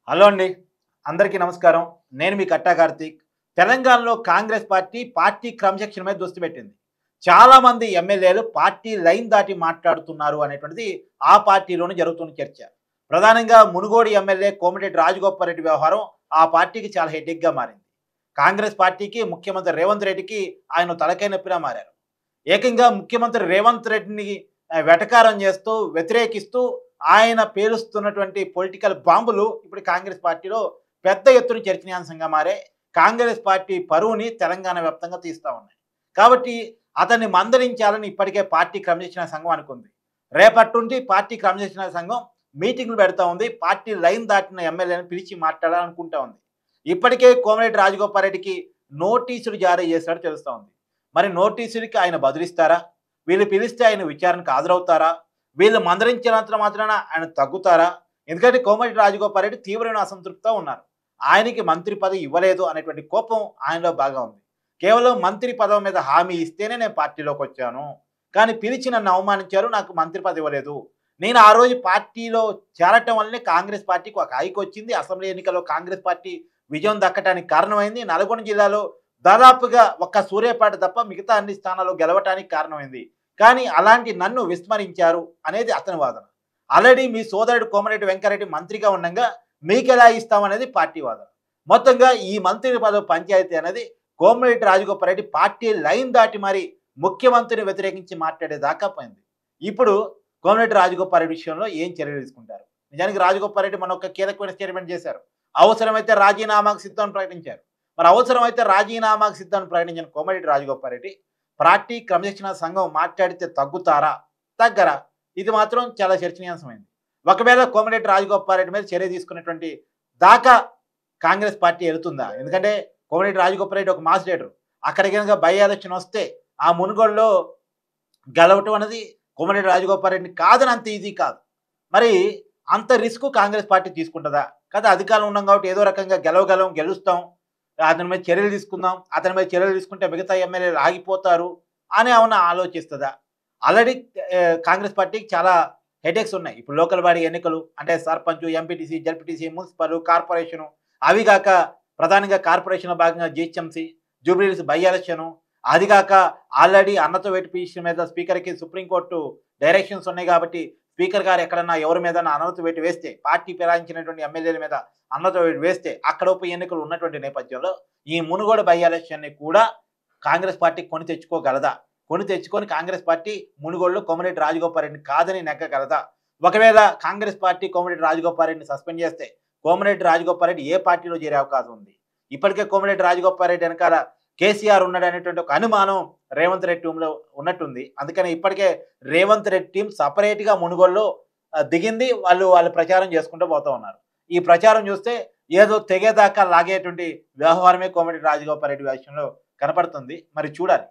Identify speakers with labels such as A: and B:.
A: Hello అండి. అందరికీ నమస్కారం. నేను మీ కట్టా కార్తీక్. తెలంగాణలో కాంగ్రెస్ పార్టీ క్రమశిక్షణ మీద దృష్టి పెట్టింది. చాలామంది ఎమ్మెల్యేలు పార్టీ లైన్ దాటి మాట్లాడుతున్నారు అనేటువంటిది ఆ పార్టీలోనే జరుగుతున్న చర్చ. ప్రధానంగా మునుగోడు ఎమ్మెల్యే కోమటిరెడ్డి రాజగోపాల్ రెడ్డి వ్యవహారం ఆ పార్టీకి చాలా హెడ్డేక్‌గా మారింది. కాంగ్రెస్ పార్టీకి ముఖ్యమంత్రి రేవంత్ రెడ్డికి ఆయన తలకాయ నొప్పిలా మారారు. ఏకంగా ముఖ్యమంత్రి రేవంత్ రెడ్డిని వెటకారం చేస్తూ, వ్యతిరేకిస్తూ ఆయన పేలుస్తున్నటువంటి పొలిటికల్ బాంబులు ఇప్పుడు కాంగ్రెస్ పార్టీలో పెద్ద ఎత్తున చర్చనీయాంశంగా మారాయి. కాంగ్రెస్ పార్టీ పరువుని తెలంగాణ వ్యాప్తంగా తీస్తా ఉన్నాయి. కాబట్టి అతన్ని మందలించాలని ఇప్పటికే పార్టీ క్రమశిక్షణా సంఘం అనుకుంది. రేపటి నుండి పార్టీ క్రమశిక్షణా సంఘం మీటింగ్‌లు పెడతా ఉంది. పార్టీ లైన్ దాటిన ఎమ్మెల్యేలను పిలిచి మాట్లాడాలనుకుంటా ఉంది. ఇప్పటికే కోమటిరెడ్డి రాజగోపాల్ రెడ్డికి నోటీసులు జారీ చేశాడో తెలుస్తా ఉంది. మరి నోటీసులకి ఆయన బదులిస్తారా? వీళ్ళు పిలిస్తే ఆయన విచారణకు హాజరవుతారా? వీళ్ళు మందలించినంత మాత్రాన ఆయన తగ్గుతారా? ఎందుకంటే కోమటిరెడ్డి రాజగోపాల్ రెడ్డి తీవ్రమైన అసంతృప్తితో ఉన్నారు. ఆయనకి మంత్రి పదవి ఇవ్వలేదు అనేటువంటి కోపం ఆయనలో బాగా ఉంది. కేవలం మంత్రి పదవి మీద హామీ ఇస్తేనే నేను పార్టీలోకి వచ్చాను. కానీ పిలిచి నన్ను అవమానించారు. నాకు మంత్రి పదవి ఇవ్వలేదు. నేను ఆ రోజు పార్టీలో చేరటం వల్లనే కాంగ్రెస్ పార్టీకి ఒక హైక్ వచ్చింది. అసెంబ్లీ ఎన్నికల్లో కాంగ్రెస్ పార్టీ విజయం దక్కటానికి కారణమైంది. నల్గొండ జిల్లాలో దాదాపుగా ఒక్క సూర్యాపేట తప్ప మిగతా అన్ని స్థానాల్లో గెలవటానికి కారణమైంది. కానీ అలాంటి నన్ను విస్మరించారు అనేది అతని వాదన. ఆల్రెడీ మీ సోదరుడు కోమటిరెడ్డి వెంకటరెడ్డి మంత్రిగా ఉండంగా మీకెలా ఇస్తామనేది పార్టీ వాదన. మొత్తంగా ఈ మంత్రి పదవి పంచాయతీ అనేది కోమటిరెడ్డి రాజగోపాల్ రెడ్డి పార్టీ లైన్ దాటి మరి ముఖ్యమంత్రిని వ్యతిరేకించి మాట్లాడేదాకా పోయింది. ఇప్పుడు కోమటిరెడ్డి రాజగోపాల్ రెడ్డి విషయంలో ఏం చర్యలు తీసుకుంటారు? నిజానికి రాజగోపాల్ రెడ్డి మన ఒక కీలకమైన స్టేట్మెంట్ చేశారు. అవసరమైతే రాజీనామాకు సిద్ధమని ప్రకటించారు. మరి అవసరమైతే రాజీనామాకు సిద్ధమని ప్రకటించిన కోమటిరెడ్డి రాజగోపాల్ రెడ్డి పార్టీ క్రమశిక్షణ సంఘం మాట్లాడితే తగ్గుతారా? తగ్గరా? ఇది మాత్రం చాలా చర్చనీయాంశమైంది. ఒకవేళ కోమటిరెడ్డి రాజగోపాల్ రెడ్డి మీద చర్య తీసుకునేటువంటి దాకా కాంగ్రెస్ పార్టీ వెళుతుందా? ఎందుకంటే కోమటిరెడ్డి రాజగోపాల్ రెడ్డి ఒక మాస్ లీడరు. అక్కడికి కనుక బై ఎలక్షన్ వస్తే ఆ మునుగోడులో గెలవటం అనేది కోమటిరెడ్డి రాజగోపాల్ రెడ్డిని కాదని అంత ఈజీ కాదు. మరి అంత రిస్క్ కాంగ్రెస్ పార్టీ తీసుకుంటుందా? కదా, అధికారం ఉన్నాం కాబట్టి ఏదో రకంగా గెలుస్తాం, అతని మీద చర్యలు తీసుకుందాం, అతని మీద చర్యలు తీసుకుంటే మిగతా ఎమ్మెల్యేలు ఆగిపోతారు అని ఏమన్నా ఆలోచిస్తుందా? ఆల్రెడీ కాంగ్రెస్ పార్టీకి చాలా హెడేక్స్ ఉన్నాయి. ఇప్పుడు లోకల్ బాడీ ఎన్నికలు అంటే sarpanch, MPTC, ZPTC, municipal, corporation, అవి కాక ప్రధానంగా కార్పొరేషన్లో భాగంగా జిహెచ్ఎంసీ, జూబ్లీహిల్స్ బై ఎలక్షను, అది కాక ఆల్రెడీ అన్నతో వేటు పిటిషన్ మీద స్పీకర్కి సుప్రీంకోర్టు డైరెక్షన్స్ ఉన్నాయి కాబట్టి స్పీకర్ గారు ఎక్కడన్నా ఎవరి మీద అన్నతో వేటు వేస్తే, పార్టీ ఫిరాయించినటువంటి ఎమ్మెల్యేల మీద అన్నతో వేటు వేస్తే అక్కడ ఉప ఎన్నికలు ఉన్నటువంటి నేపథ్యంలో ఈ మునుగోడు బై ఎలక్షన్ని కూడా కాంగ్రెస్ పార్టీ కొని తెచ్చుకోగలదా? కొని తెచ్చుకొని కాంగ్రెస్ పార్టీ మునుగోడులో కోమటిరెడ్డి రాజగోపాల్ రెడ్డిని కాదని నెగ్గగలదా? ఒకవేళ కాంగ్రెస్ పార్టీ కోమటిరెడ్డి రాజగోపాల్ రెడ్డిని సస్పెండ్ చేస్తే కోమటిరెడ్డి రాజగోపాల్ రెడ్డి ఏ పార్టీలో చేరే అవకాశం ఉంది? ఇప్పటికే కోమటిరెడ్డి రాజగోపాల్ రెడ్డి వెనకాల కేసీఆర్ ఉన్నాడు అనేటువంటి ఒక అనుమానం రేవంత్ రెడ్డి టీంలో ఉన్నట్టుంది. అందుకని ఇప్పటికే రేవంత్ రెడ్డి టీం సపరేట్గా మునుగోడులో దిగింది. వాళ్ళు ప్రచారం చేసుకుంటూ పోతూ ఉన్నారు. ఈ ప్రచారం చూస్తే ఏదో తెగేదాకా లాగేటువంటి వ్యవహారమే కోమటిరెడ్డి రాజగోపాల్ రెడ్డి విషయంలో కనపడుతుంది. మరి చూడాలి.